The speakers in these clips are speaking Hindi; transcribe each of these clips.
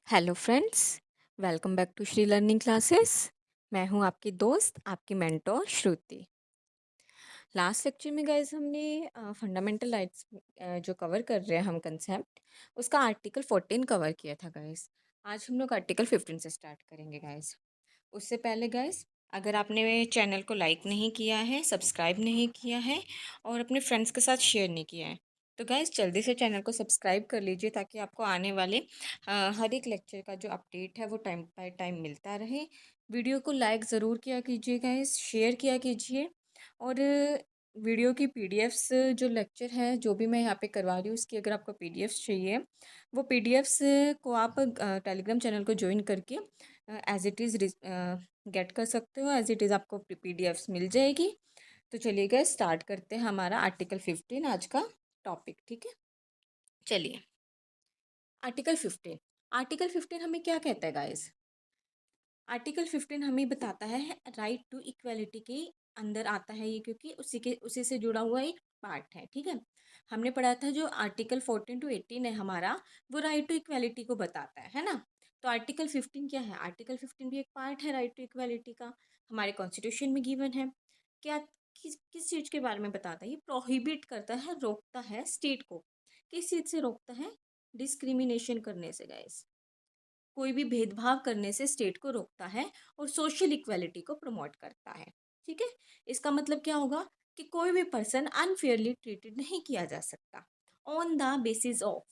Hello friends, welcome back to Shri learning classes. मैं हूं आपकी दोस्त, आपकी मेंटोर श्रुति। लास्ट लेक्चर में गाइस हमने फंडामेंटल राइट्स जो कवर कर रहे हैं हम कंसेप्ट, उसका आर्टिकल 14 कवर किया था गाइस। आज हम लोग आर्टिकल 15 से स्टार्ट करेंगे गाइस। उससे पहले गाइस, अगर आपने मेरे चैनल को लाइक नहीं किया है, सब्सक्राइब नहीं किया है और अपने फ्रेंड्स के साथ शेयर नहीं किया है, तो गाइस जल्दी से चैनल को सब्सक्राइब कर लीजिए ताकि आपको आने वाले हर एक लेक्चर का जो अपडेट है वो टाइम बाय टाइम मिलता रहे। वीडियो को लाइक ज़रूर किया कीजिए गाइस, शेयर किया कीजिए। और वीडियो की पीडीएफ्स जो लेक्चर है जो भी मैं यहाँ पे करवा रही हूँ उसकी अगर आपको पीडीएफ्स चाहिए, वो पीडीएफ्स को आप टेलीग्राम चैनल को ज्वाइन करके एज इट इज़ गेट कर सकते हो। एज इट इज़ आपको पीडीएफ्स मिल जाएगी। तो चलिए गाइस स्टार्ट करते हैं हमारा आर्टिकल 15 आज का टॉपिक। ठीक है, चलिए। आर्टिकल 15 हमें क्या कहता है गाइस? आर्टिकल 15 हमें बताता है राइट टू इक्वालिटी के अंदर आता है ये, क्योंकि उसी से जुड़ा हुआ एक पार्ट है। ठीक है, हमने पढ़ा था जो आर्टिकल 14 टू 18 है हमारा, वो राइट टू इक्वालिटी को बताता है ना। तो आर्टिकल 15 क्या है? आर्टिकल 15 भी एक पार्ट है राइट टू इक्वालिटी का, हमारे कॉन्स्टिट्यूशन में गिवन है। क्या किस चीज़ के बारे में बताता है? ये प्रोहिबिट करता है, रोकता है स्टेट को। किस चीज़ से रोकता है? डिस्क्रिमिनेशन करने से गाइस। कोई भी भेदभाव करने से स्टेट को रोकता है और सोशल इक्वालिटी को प्रमोट करता है। ठीक है, इसका मतलब क्या होगा कि कोई भी पर्सन अनफेयरली ट्रीटेड नहीं किया जा सकता। On the basis of,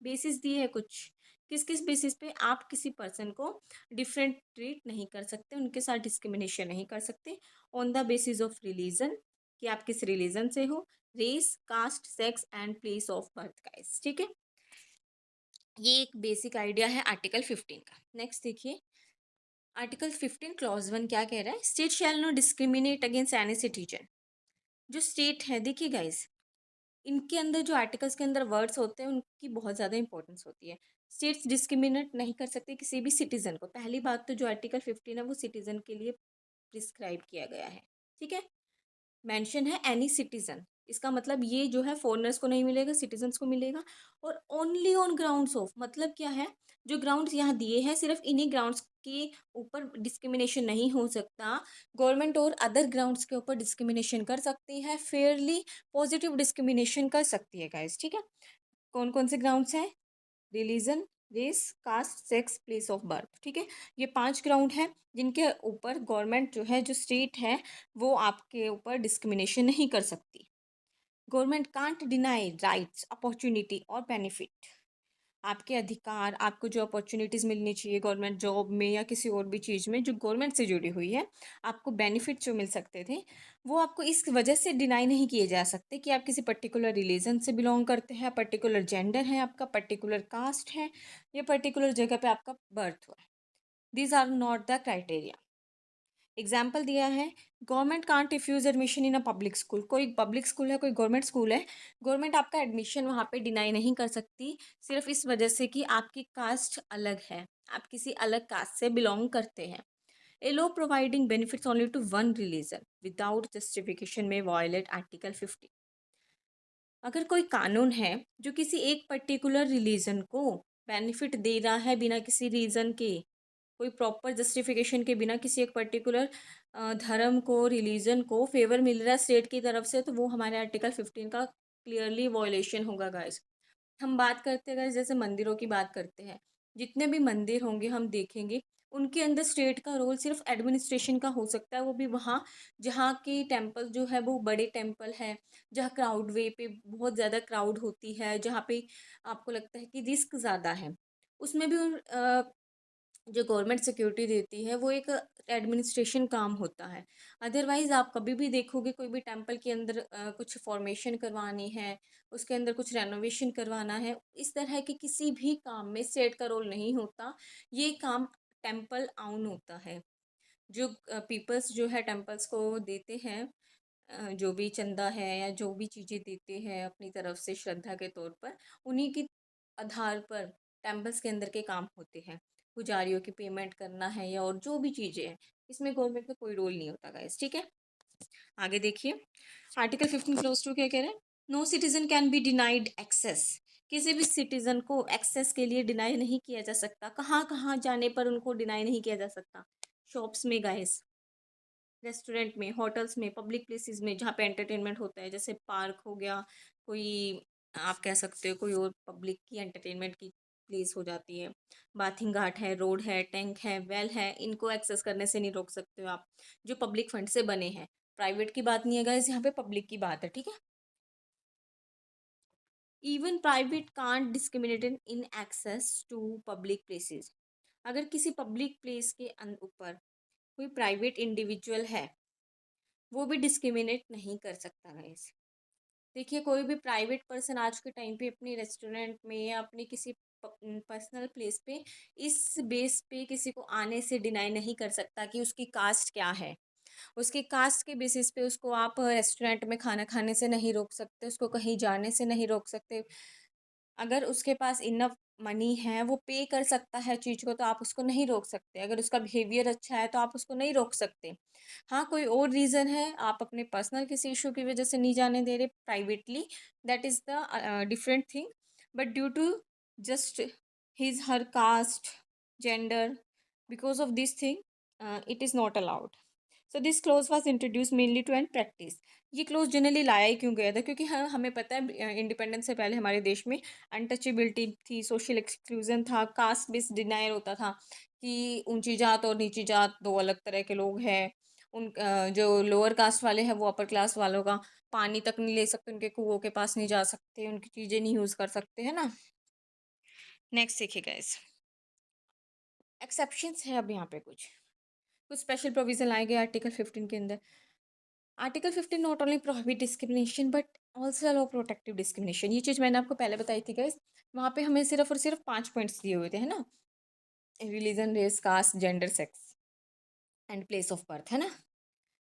basis दिए है कुछ, किस किस बेसिस पे आप किसी पर्सन को डिफरेंट ट्रीट नहीं कर सकते, उनके साथ डिस्क्रिमिनेशन नहीं कर सकते। On the basis of religion, कि आप किस रिलीजन से हो, race, caste, sex and place of birth guys. ठीक है, ये एक बेसिक आइडिया है आर्टिकल 15 का। नेक्स्ट देखिए, आर्टिकल 15 क्लॉज 1 क्या कह रहा है? State shall not discriminate against any citizen. जो स्टेट है, देखिए गाइस, इनके अंदर जो आर्टिकल्स के अंदर वर्ड्स होते हैं उनकी बहुत ज़्यादा इंपॉर्टेंस होती है। स्टेट्स डिस्क्रिमिनेट नहीं कर सकते किसी भी सिटीजन को। पहली बात तो जो आर्टिकल 15 है वो सिटीजन के लिए प्रिस्क्राइब किया गया है। ठीक है, मेंशन है एनी सिटीजन, इसका मतलब ये जो है फॉरेनर्स को नहीं मिलेगा, सिटीजन्स को मिलेगा। और ओनली ऑन ग्राउंड्स ऑफ, मतलब क्या है? जो ग्राउंड्स यहाँ दिए हैं सिर्फ इन्हीं ग्राउंड्स के ऊपर डिस्क्रिमिनेशन नहीं हो सकता। गवर्नमेंट और अदर ग्राउंड्स के ऊपर डिस्क्रिमिनेशन कर सकती है, फेयरली पॉजिटिव डिस्क्रिमिनेशन कर सकती है गाइस। ठीक है, कौन कौन से ग्राउंड्स हैं? Religion, race, caste, sex, place of birth. ठीक है, ये 5 ग्राउंड है जिनके ऊपर गवर्नमेंट जो है, जो स्टेट है, वो आपके ऊपर डिस्क्रिमिनेशन नहीं कर सकती। Government can't deny rights, opportunity और बेनिफिट। आपके अधिकार, आपको जो अपॉर्चुनिटीज़ मिलनी चाहिए गवर्नमेंट जॉब में या किसी और भी चीज़ में जो गवर्नमेंट से जुड़ी हुई है, आपको बेनिफिट जो मिल सकते थे, वो आपको इस वजह से डिनाई नहीं किए जा सकते कि आप किसी पर्टिकुलर रिलीजन से बिलोंग करते हैं, पर्टिकुलर जेंडर है आपका, पर्टिकुलर कास्ट है, या पर्टिकुलर जगह पे आपका बर्थ हुआ है। These are not the criteria. Example दिया है, government can't refuse admission in a public school. कोई पब्लिक स्कूल है, कोई गवर्नमेंट स्कूल है, गवर्नमेंट आपका एडमिशन वहाँ पे डिनाई नहीं कर सकती सिर्फ इस वजह से कि आपकी कास्ट अलग है, आप किसी अलग कास्ट से बिलोंग करते हैं। A law providing benefits only to one religion without justification में वायलेट आर्टिकल 50। अगर कोई कानून है जो किसी एक पर्टिकुलर रिलीजन को बेनिफिट दे रहा है बिना किसी रीज़न के, कोई प्रॉपर जस्टिफिकेशन के बिना, किसी एक पर्टिकुलर धर्म को, रिलीजन को फेवर मिल रहा है स्टेट की तरफ से, तो वो हमारे आर्टिकल 15 का क्लियरली वॉयलेशन होगा गाइस। हम बात करते हैं गाइस, जैसे मंदिरों की बात करते हैं, जितने भी मंदिर होंगे हम देखेंगे उनके अंदर स्टेट का रोल सिर्फ एडमिनिस्ट्रेशन का हो सकता है। वो भी वहाँ जहाँ की टेम्पल जो है वो बड़े टेम्पल है, जहाँ क्राउड वे पे बहुत ज़्यादा क्राउड होती है, जहाँ पे आपको लगता है कि रिस्क ज़्यादा है, उसमें भी जो गवर्नमेंट सिक्योरिटी देती है वो एक एडमिनिस्ट्रेशन काम होता है। अदरवाइज़ आप कभी भी देखोगे कोई भी टेम्पल के अंदर कुछ फॉर्मेशन करवानी है, उसके अंदर कुछ रेनोवेशन करवाना है, इस तरह के किसी भी काम में स्टेट का रोल नहीं होता। ये काम टेम्पल आउन होता है। जो पीपल्स जो है टेम्पल्स को देते हैं, जो भी चंदा है या जो भी चीज़ें देते हैं अपनी तरफ से श्रद्धा के तौर पर, उन्हीं के आधार पर टेम्पल्स के अंदर के काम होते हैं। पुजारियों की पेमेंट करना है या और जो भी चीज़ें हैं, इसमें गवर्नमेंट का कोई रोल नहीं होता गाइस। ठीक है, आगे देखिए, आर्टिकल 15 क्लोज टू क्या कह रहे हैं? No citizen can be denied access, किसी भी सिटीजन को एक्सेस के लिए डिनाई नहीं किया जा सकता। कहाँ कहाँ जाने पर उनको डिनाई नहीं किया जा सकता? शॉप्स में गाइस, रेस्टोरेंट में, होटल्स में, पब्लिक प्लेसेस में जहाँ पे एंटरटेनमेंट होता है, जैसे पार्क हो गया, कोई आप कह सकते हो कोई और पब्लिक की एंटरटेनमेंट की प्लेस हो जाती है। बाथिंग घाट है, रोड है, टैंक है, वेल है, इनको एक्सेस करने से नहीं रोक सकते हो आप, जो पब्लिक फंड से बने हैं। प्राइवेट की बात नहीं है गाइस, यहाँ पे पब्लिक की बात है, ठीक है। Even private can't discriminated in access to public places. अगर किसी पब्लिक प्लेस के ऊपर कोई प्राइवेट इंडिविजुअल है, वो भी डिस्क्रिमिनेट नहीं कर सकता गाइस। देखिए, कोई भी प्राइवेट पर्सन आज के टाइम पे अपनी रेस्टोरेंट में या अपनी किसी पर्सनल प्लेस पे इस बेस पे किसी को आने से डिनाई नहीं कर सकता कि उसकी कास्ट क्या है। उसकी कास्ट के बेसिस पे उसको आप रेस्टोरेंट में खाना खाने से नहीं रोक सकते, उसको कहीं जाने से नहीं रोक सकते। अगर उसके पास इनफ मनी है, वो पे कर सकता है चीज़ को, तो आप उसको नहीं रोक सकते। अगर उसका बिहेवियर अच्छा है तो आप उसको नहीं रोक सकते। हाँ, कोई और रीज़न है, आप अपने पर्सनल किसी इशू की वजह से नहीं जाने दे रहे privately, that is the different thing. But due to just his her caste, gender, because of this thing it is not allowed. So this clause was introduce mainly to end practice. ये क्लोज जनरली लाया ही क्यों गया था? क्योंकि हाँ, हमें पता है इंडिपेंडेंस से पहले हमारे देश में अनटचेबिलिटी थी, सोशल एक्सक्लूजन था, कास्ट बेस्ड डिनायर होता था कि ऊंची जात और नीची जात दो अलग तरह के लोग हैं। जो लोअर कास्ट वाले हैं वो अपर क्लास वालों का पानी तक नहीं ले सकते, उनके कुओं के पास नहीं जा सकते, उनकी चीज़ें नहीं यूज़ कर सकते, है ना। नेक्स्ट देखिए गाइस, एक्सेप्शंस है अब यहाँ पे कुछ कुछ स्पेशल प्रोविजन लाए गए आर्टिकल 15 के अंदर। Article 15 not only prohibit discrimination but also allow protective discrimination. ये चीज़ मैंने आपको पहले बताई थी गाइस। वहाँ पे हमें सिर्फ और सिर्फ 5 पॉइंट्स दिए हुए थे, है ना। Religion, race, caste, gender, sex and place of birth, है ना।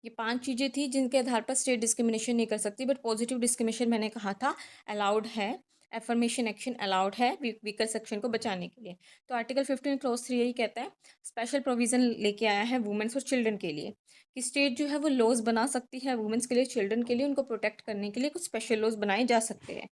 ये 5 चीज़ें थी जिनके आधार पर स्टेट डिस्क्रिमिनेशन नहीं कर सकती, बट पॉजिटिव डिस्क्रिमिनेशन मैंने कहा था अलाउड है। एफर्मेशन एक्शन अलाउड है वीकर सेक्शन को बचाने के लिए। तो आर्टिकल 15 क्लॉज 3 यही कहता है, स्पेशल प्रोविजन लेके आया है वुमेन्स और चिल्ड्रन के लिए, कि स्टेट जो है वो लॉज बना सकती है वुमेन्स के लिए, चिल्ड्रन के लिए, उनको प्रोटेक्ट करने के लिए कुछ स्पेशल लॉज बनाए जा सकते हैं।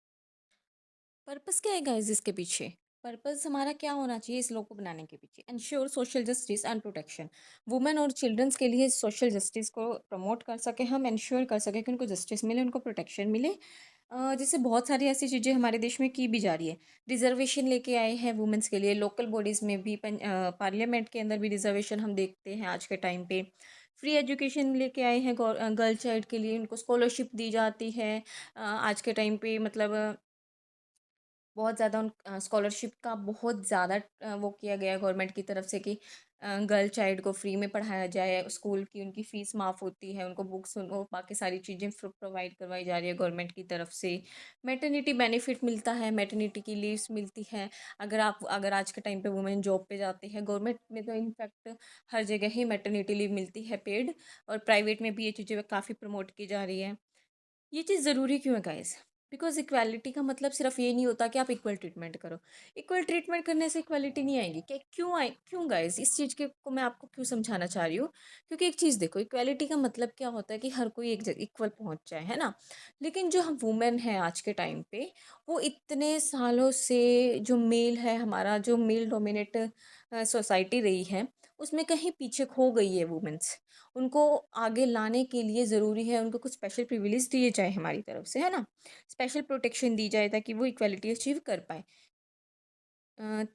पर्पस क्या है गाइस इसके पीछे? पर्पस हमारा क्या होना चाहिए इस लॉ को बनाने के पीछे? Ensure social justice and protection. Women और चिल्ड्रंस के लिए सोशल जस्टिस को प्रमोट कर सके हम, एंश्योर कर सके कि उनको जस्टिस मिले, उनको प्रोटेक्शन मिले। जैसे बहुत सारी ऐसी चीज़ें हमारे देश में की भी जा रही है। रिजर्वेशन लेके आए हैं वुमेन्स के लिए, लोकल बॉडीज़ में भी, पार्लियामेंट के अंदर भी रिजर्वेशन हम देखते हैं आज के टाइम पे। फ्री एजुकेशन लेके आए हैं गर्ल चाइल्ड के लिए, उनको स्कॉलरशिप दी जाती है आज के टाइम पे। मतलब बहुत ज़्यादा उन स्कॉलरशिप का बहुत ज़्यादा वो किया गया है गवर्नमेंट की तरफ से कि गर्ल चाइल्ड को फ्री में पढ़ाया जाए, स्कूल की उनकी फ़ीस माफ़ होती है, उनको बुक्स उनको बाकी सारी चीज़ें प्रोवाइड करवाई जा रही है गवर्नमेंट की तरफ से। मैटरनिटी बेनिफिट मिलता है, मैटरनिटी की लीव्स मिलती हैं। अगर आज के टाइम पे वुमेन जॉब पे जाती है, गवर्नमेंट में तो इनफैक्ट हर जगह ही मैटरनिटी लीव मिलती है पेड, और प्राइवेट में भी ये चीज़ें काफ़ी प्रमोट की जा रही है। ये चीज़ ज़रूरी क्यों है गाइस? बिकॉज इक्वालिटी का मतलब सिर्फ ये नहीं होता कि आप इक्वल ट्रीटमेंट करो। इक्वल ट्रीटमेंट करने से इक्वालिटी नहीं आएगी क्या? क्यों गाइस? इस चीज़ के को मैं आपको क्यों समझाना चाह रही हूँ? क्योंकि एक चीज़ देखो, इक्वालिटी का मतलब क्या होता है कि हर कोई एक जगह इक्वल पहुंच जाए, है ना। लेकिन जो हम वुमेन है आज के टाइम पे, वो इतने सालों से जो मेल है हमारा, जो मेल डोमिनेट सोसाइटी रही है, उसमें कहीं पीछे खो गई है वुमेन्स। उनको आगे लाने के लिए ज़रूरी है उनको कुछ स्पेशल प्रिविलेज दिए जाए हमारी तरफ से, है ना। स्पेशल प्रोटेक्शन दी जाए ताकि वो इक्वालिटी अचीव कर पाए, अ,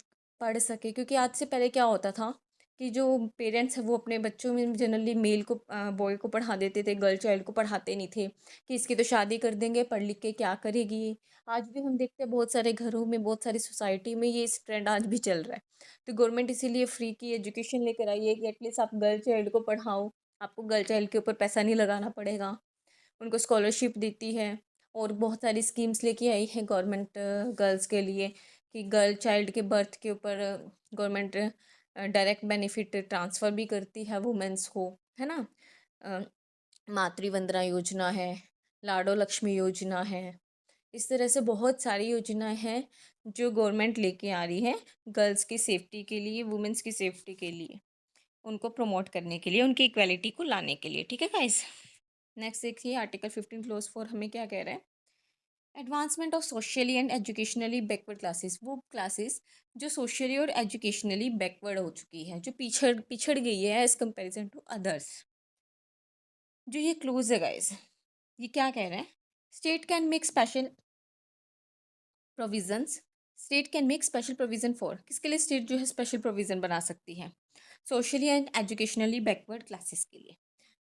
पढ़ सके। क्योंकि आज से पहले क्या होता था कि जो पेरेंट्स हैं वो अपने बच्चों में जनरली मेल को बॉय को पढ़ा देते थे, गर्ल चाइल्ड को पढ़ाते नहीं थे कि इसकी तो शादी कर देंगे, पढ़ लिख के क्या करेगी ये। आज भी हम देखते हैं बहुत सारे घरों में, बहुत सारी सोसाइटी में ये ट्रेंड आज भी चल रहा है। तो गवर्नमेंट इसीलिए फ्री की एजुकेशन लेकर आई है कि एटलीस्ट आप गर्ल चाइल्ड को पढ़ाओ, आपको गर्ल चाइल्ड के ऊपर पैसा नहीं लगाना पड़ेगा। उनको स्कॉलरशिप देती है, और बहुत सारी स्कीम्स लेके आई है गवर्नमेंट गर्ल्स के लिए, कि गर्ल चाइल्ड के बर्थ के ऊपर गवर्नमेंट डायरेक्ट बेनिफिट ट्रांसफ़र भी करती है वुमेंस को, है ना। अ, मातृ वंदना योजना है, लाडो लक्ष्मी योजना है। इस तरह से बहुत सारी योजनाएं हैं जो गवर्नमेंट लेके आ रही है गर्ल्स की सेफ्टी के लिए, वुमेन्स की सेफ्टी के लिए, उनको प्रमोट करने के लिए, उनकी इक्वालिटी को लाने के लिए, ठीक है गाइस। नेक्स्ट देखिए, आर्टिकल 15 क्लोज 4 हमें क्या कह रहा है? Advancement of socially and educationally backward classes, वो क्लासेस जो सोशली और एजुकेशनली बैकवर्ड हो चुकी है, जो पिछड़ पिछड़ गई है एज कंपेरिजन टू अदर्स। जो ये क्लोज है गाइस, ये क्या कह रहे हैं? State can make special provisions, state can make special provision for, किसके लिए स्टेट जो है स्पेशल प्रोविजन बना सकती है? Socially and educationally backward classes के लिए,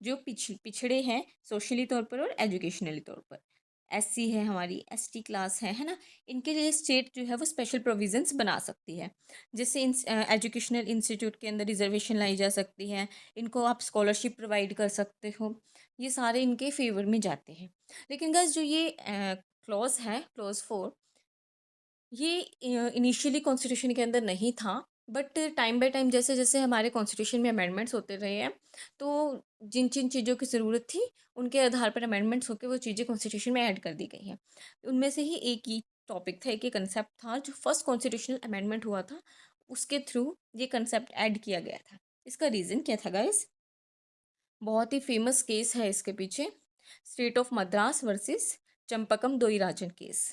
जो पिछड़े हैं सोशली तौर पर और एजुकेशनली तौर पर। एससी है, हमारी एसटी क्लास है ना, इनके लिए स्टेट जो है वो स्पेशल प्रोविजंस बना सकती है। जैसे एजुकेशनल इंस्टीट्यूट के अंदर रिजर्वेशन लाई जा सकती है, इनको आप स्कॉलरशिप प्रोवाइड कर सकते हो, ये सारे इनके फेवर में जाते हैं। लेकिन गाइस जो ये क्लॉज है, क्लॉज 4, ये इनिशियली कॉन्स्टिट्यूशन के अंदर नहीं था, बट टाइम बाय टाइम जैसे जैसे हमारे कॉन्स्टिट्यूशन में अमेंडमेंट्स होते रहे हैं, तो जिन जिन चीज़ों की ज़रूरत थी उनके आधार पर अमेंडमेंट्स होकर वो चीज़ें कॉन्स्टिट्यूशन में ऐड कर दी गई हैं। उनमें से ही एक ही टॉपिक था, एक ही कंसेप्ट था, जो फर्स्ट कॉन्स्टिट्यूशनल अमेंडमेंट हुआ था, उसके थ्रू ये कंसेप्ट ऐड किया गया था। इसका रीज़न क्या था गाइस? बहुत ही फेमस केस है इसके पीछे, state of Madras versus Champakam Dorairajan case.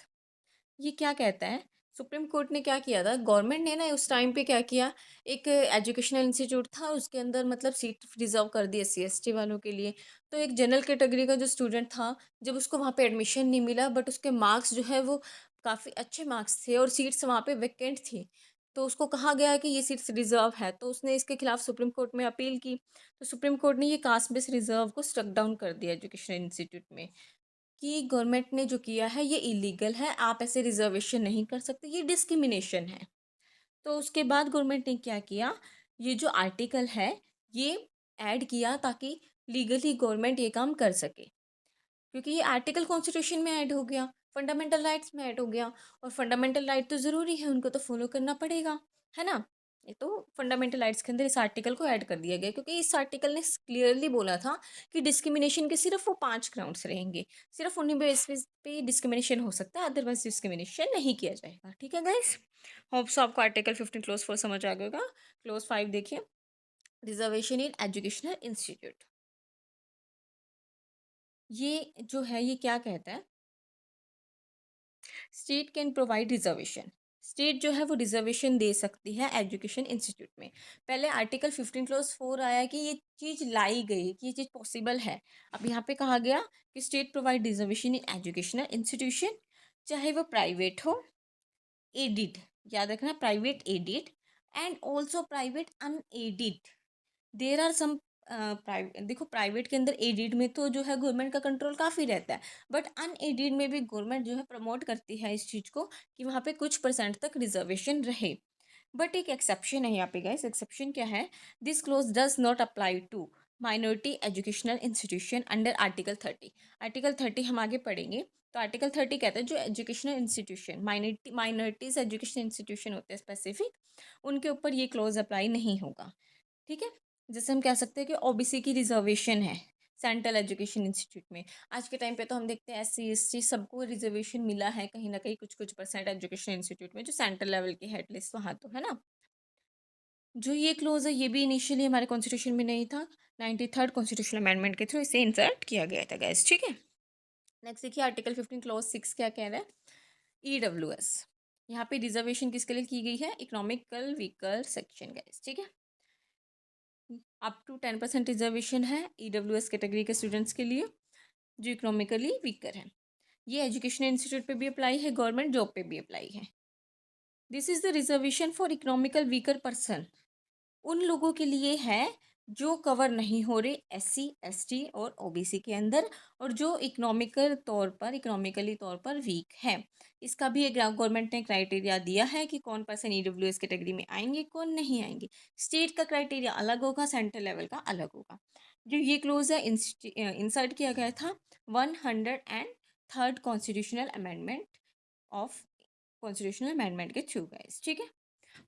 ये क्या कहता है? सुप्रीम कोर्ट ने क्या किया था, गवर्नमेंट ने ना उस टाइम पे क्या किया, एक एजुकेशनल इंस्टीट्यूट था, उसके अंदर मतलब सीट रिजर्व कर दी एससी एसटी वालों के लिए। तो एक जनरल कैटेगरी का जो स्टूडेंट था, जब उसको वहाँ पे एडमिशन नहीं मिला, बट उसके मार्क्स जो है वो काफ़ी अच्छे मार्क्स थे और सीट्स वहाँ पे वैकेंट थी, तो उसको कहा गया कि ये सीट्स रिजर्व है, तो उसने इसके खिलाफ सुप्रीम कोर्ट में अपील की। तो सुप्रीम कोर्ट ने ये कास्ट बेस्ड रिजर्व को स्ट्रक डाउन कर दिया एजुकेशनल इंस्टीट्यूट में, कि गवर्नमेंट ने जो किया है ये इलीगल है, आप ऐसे रिजर्वेशन नहीं कर सकते, ये डिस्क्रिमिनेशन है। तो उसके बाद गवर्नमेंट ने क्या किया, ये जो आर्टिकल है ये ऐड किया ताकि लीगली गवर्नमेंट ये काम कर सके, क्योंकि ये आर्टिकल कॉन्स्टिट्यूशन में ऐड हो गया, फंडामेंटल राइट्स में ऐड हो गया, और फंडामेंटल राइट तो ज़रूरी है, उनको तो फॉलो करना पड़ेगा, है ना। ये तो फंडामेंटल राइट्स के अंदर इस आर्टिकल को ऐड कर दिया गया, क्योंकि इस आर्टिकल ने क्लियरली बोला था कि डिस्क्रिमिनेशन के सिर्फ वो 5 ग्राउंड्स रहेंगे, सिर्फ उन्हीं बेसिस पे डिस्क्रिमिनेशन हो सकता है, अदरवाइज डिस्क्रिमिनेशन नहीं किया जाएगा। ठीक है गाइस, होप सो आपको आर्टिकल 15 क्लोज 4 समझ आ गया होगा। क्लोज 5 देखिए, रिजर्वेशन इन एजुकेशनल इंस्टीट्यूट। ये जो है ये क्या कहता है, state can provide reservation, state जो है वो रिजर्वेशन दे सकती है एजुकेशन इंस्टीट्यूट में। पहले आर्टिकल 15 क्लोज 4 आया कि ये चीज़ लाई गई कि ये चीज़ पॉसिबल है। अब यहाँ पे कहा गया कि state provide reservation in educational institution, चाहे वो प्राइवेट हो, एडिड, याद रखना, private aided and also private unaided. There are some private, देखो प्राइवेट के अंदर एडिड में तो जो है गवर्नमेंट का कंट्रोल काफ़ी रहता है, बट अनएडिड में भी गवर्नमेंट जो है प्रमोट करती है इस चीज़ को कि वहाँ पे कुछ परसेंट तक रिजर्वेशन रहे। बट एक एक्सेप्शन है यहाँ पे गाइस, एक्सेप्शन क्या है, this clause does not apply to minority educational institution under article 30। Article 30 हम आगे पढ़ेंगे। तो आर्टिकल 30 कहता है जो educational institution minorities education institution होते हैं स्पेसिफिक, उनके ऊपर ये क्लोज अप्लाई नहीं होगा। ठीक है, जैसे हम कह सकते हैं कि ओबीसी की रिजर्वेशन है सेंट्रल एजुकेशन इंस्टीट्यूट में। आज के टाइम पे तो हम देखते हैं एससी एसटी सबको रिजर्वेशन मिला है कहीं ना कहीं, कुछ कुछ परसेंट एजुकेशन इंस्टीट्यूट में, जो सेंट्रल लेवल की है एटलीस्ट वहाँ, तो है ना। जो ये क्लोज है ये भी इनिशियली हमारे कॉन्स्टिट्यूशन में नहीं था, 93rd कॉन्स्टिट्यूशनल अमेंडमेंट के थ्रू इसे इंसर्ट किया गया था गैस। ठीक है, नेक्स्ट देखिए आर्टिकल 15 क्लोज 6 क्या कह रहा है, EWS। यहाँ पे रिजर्वेशन किसके लिए की गई है, इकोनॉमिकल वीकर सेक्शन गैस। ठीक है, अप टू 10% रिजर्वेशन है EWS कैटेगरी के स्टूडेंट्स के लिए जो इकोनॉमिकली वीकर हैं। ये एजुकेशनल इंस्टीट्यूट पे भी अप्लाई है, गवर्नमेंट जॉब पे भी अप्लाई है। This is the reservation for economical weaker person, उन लोगों के लिए है जो कवर नहीं हो रहे एससी एसटी और ओबीसी के अंदर, और जो इकोनॉमिकली तौर पर वीक है। इसका भी एक गवर्नमेंट ने क्राइटेरिया दिया है कि कौन पर्सन ईडब्ल्यूएस कैटेगरी में आएंगे, कौन नहीं आएंगे। स्टेट का क्राइटेरिया अलग होगा, सेंट्रल लेवल का अलग होगा। जो ये क्लोज है इंसर्ट किया गया था 103rd constitutional amendment of constitutional amendment के थ्रू गाइस। ठीक है,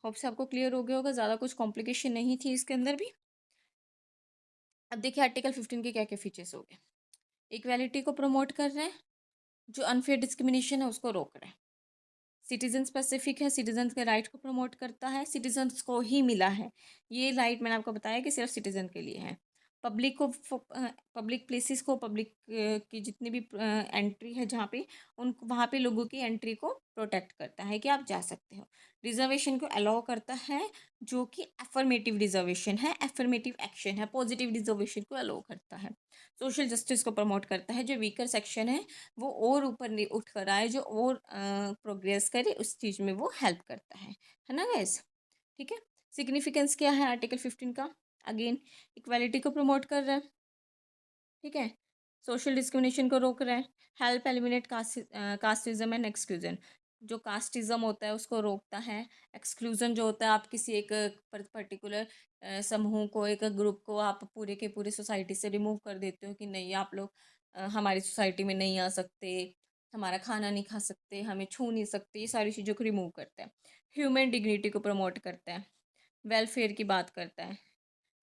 होप से आपको क्लियर हो गया होगा, ज़्यादा कुछ कॉम्प्लिकेशन नहीं थी इसके अंदर भी। अब देखिए आर्टिकल 15 के क्या क्या फीचर्स हो गए, इक्वालिटी को प्रमोट कर रहे हैं, जो अनफेयर डिस्क्रिमिनेशन है उसको रोक रहे हैं, सिटीजन स्पेसिफिक है, सिटीजन के राइट को प्रमोट करता है, सिटीजन्स को ही मिला है ये राइट, मैंने आपको बताया कि सिर्फ सिटीजन के लिए है। पब्लिक प्लेसेस को, पब्लिक की जितनी भी एंट्री है जहाँ पे, उन वहाँ पे लोगों की एंट्री को प्रोटेक्ट करता है कि आप जा सकते हो। रिजर्वेशन को अलाउ करता है, जो कि अफर्मेटिव रिजर्वेशन है, अफर्मेटिव एक्शन है, पॉजिटिव रिजर्वेशन को अलाउ करता है। सोशल जस्टिस को प्रमोट करता है, जो वीकर सेक्शन है वो और ऊपर उठ कर आए, जो और प्रोग्रेस करे, उस चीज़ में वो हेल्प करता है ना गाइस। ठीक है। सिग्निफिकेंस क्या है आर्टिकल 15 का? अगेन, इक्वालिटी को प्रमोट कर रहा है, ठीक है। सोशल डिस्क्रिमिनेशन को रोक रहा है, help eliminate casteism and exclusion, जो कास्टिज्म होता है उसको रोकता है। एक्सक्लूजन जो होता है, आप किसी एक पर्टिकुलर समूह को, एक ग्रुप को आप पूरे के पूरे सोसाइटी से रिमूव कर देते हो कि नहीं, आप लोग हमारी सोसाइटी में नहीं आ सकते, हमारा खाना नहीं खा सकते, हमें छू नहीं सकते, ये सारी चीज़ों को रिमूव करता है। ह्यूमन डिग्निटी को प्रमोट करता है, वेलफेयर की बात करता है,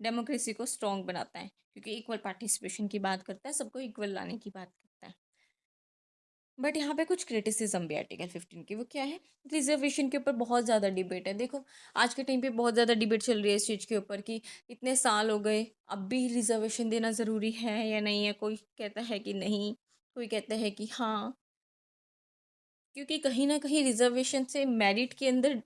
डेमोक्रेसी को स्ट्रॉन्ग बनाता है, क्योंकि इक्वल पार्टिसिपेशन की बात करता है, सबको इक्वल लाने की बात करता है। बट यहाँ पे कुछ क्रिटिसिज्म भी है आर्टिकल 15 की, वो क्या है? रिजर्वेशन के ऊपर बहुत ज़्यादा डिबेट है। देखो, आज के टाइम पे बहुत ज़्यादा डिबेट चल रही है इस चीज़ के ऊपर कि इतने साल हो गए, अब भी रिजर्वेशन देना ज़रूरी है या नहीं है। कोई कहता है कि नहीं, कोई कहता है कि हाँ, क्योंकि कहीं ना कहीं रिजर्वेशन से मेरिट के अंदर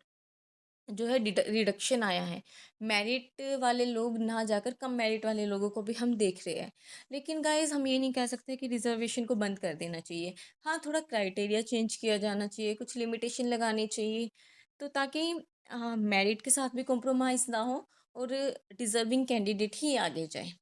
जो है रिडक्शन आया है। मेरिट वाले लोग ना जाकर कम मेरिट वाले लोगों को भी हम देख रहे हैं। लेकिन गाइस, हम ये नहीं कह सकते कि रिजर्वेशन को बंद कर देना चाहिए। हाँ, थोड़ा क्राइटेरिया चेंज किया जाना चाहिए, कुछ लिमिटेशन लगानी चाहिए, तो ताकि मेरिट के साथ भी कॉम्प्रोमाइज़ ना हो और डिज़र्विंग कैंडिडेट ही आगे जाए।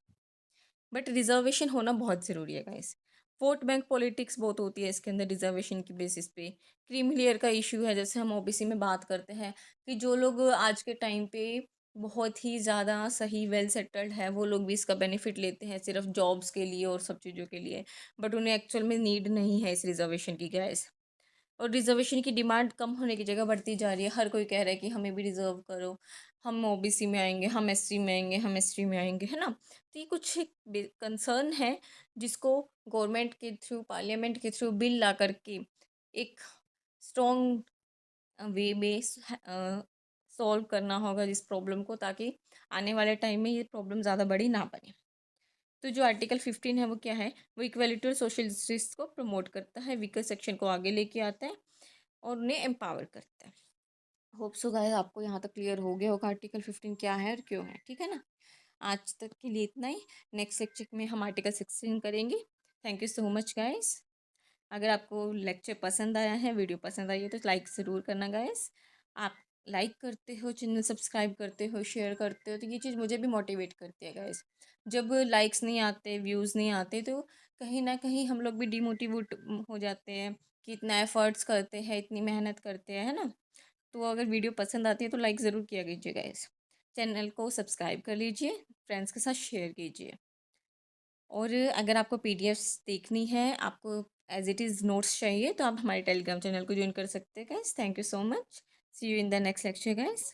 बट रिजर्वेशन होना बहुत ज़रूरी है गाइस। वोट बैंक पॉलिटिक्स बहुत होती है इसके अंदर रिजर्वेशन की बेसिस पे। क्रीमी लेयर का इशू है, जैसे हम ओबीसी में बात करते हैं कि जो लोग आज के टाइम पे बहुत ही ज़्यादा सही वेल सेटल्ड है, वो लोग भी इसका बेनिफिट लेते हैं सिर्फ जॉब्स के लिए और सब चीज़ों के लिए। बट उन्हें एक्चुअल में नीड नहीं है इस रिजर्वेशन की गाइस। और रिजर्वेशन की डिमांड कम होने की जगह बढ़ती जा रही है। हर कोई कह रहा है कि हमें भी रिजर्व करो, हम ओबीसी में आएंगे, हम एससी में आएंगे, हम एसटी में आएंगे, है ना। तो ये कुछ कंसर्न है, जिसको गवर्नमेंट के थ्रू, पार्लियामेंट के थ्रू बिल ला करके एक स्ट्रॉन्ग वे में सॉल्व करना होगा इस प्रॉब्लम को, ताकि आने वाले टाइम में ये प्रॉब्लम ज़्यादा बड़ी ना बने। तो जो आर्टिकल 15 है वो क्या है? वो इक्वलिटी और सोशल जस्टिस को प्रमोट करता है, वीकर सेक्शन को आगे लेके आता है और उन्हें एम्पावर करता है। होप सो गाइस, आपको यहाँ तक क्लियर हो गया होगा आर्टिकल 15 क्या है और क्यों है, ठीक है ना। आज तक के लिए इतना ही। नेक्स्ट लेक्चर में हम आर्टिकल 16 करेंगे। Thank you so much guys. अगर आपको लेक्चर पसंद आया है, वीडियो पसंद आई है, तो लाइक ज़रूर करना गाइस। आप लाइक करते हो, चैनल सब्सक्राइब करते हो, शेयर करते हो, तो ये चीज़ मुझे भी मोटिवेट करती है गाइस। जब लाइक्स नहीं आते, व्यूज़ नहीं आते, तो कहीं ना कहीं हम लोग भी डिमोटिवेट हो जाते हैं कि इतना एफर्ट्स करते हैं, इतनी मेहनत करते हैं, है ना। तो अगर वीडियो पसंद आती है तो लाइक ज़रूर किया कीजिए गाइस। चैनल को सब्सक्राइब कर लीजिए, फ्रेंड्स के साथ शेयर कीजिए। और अगर आपको पीडीएफ्स देखनी है, आपको एज इट इज़ नोट्स चाहिए, तो आप हमारे टेलीग्राम चैनल को ज्वाइन कर सकते हैं guys. Thank you so much. See you in the next lecture guys.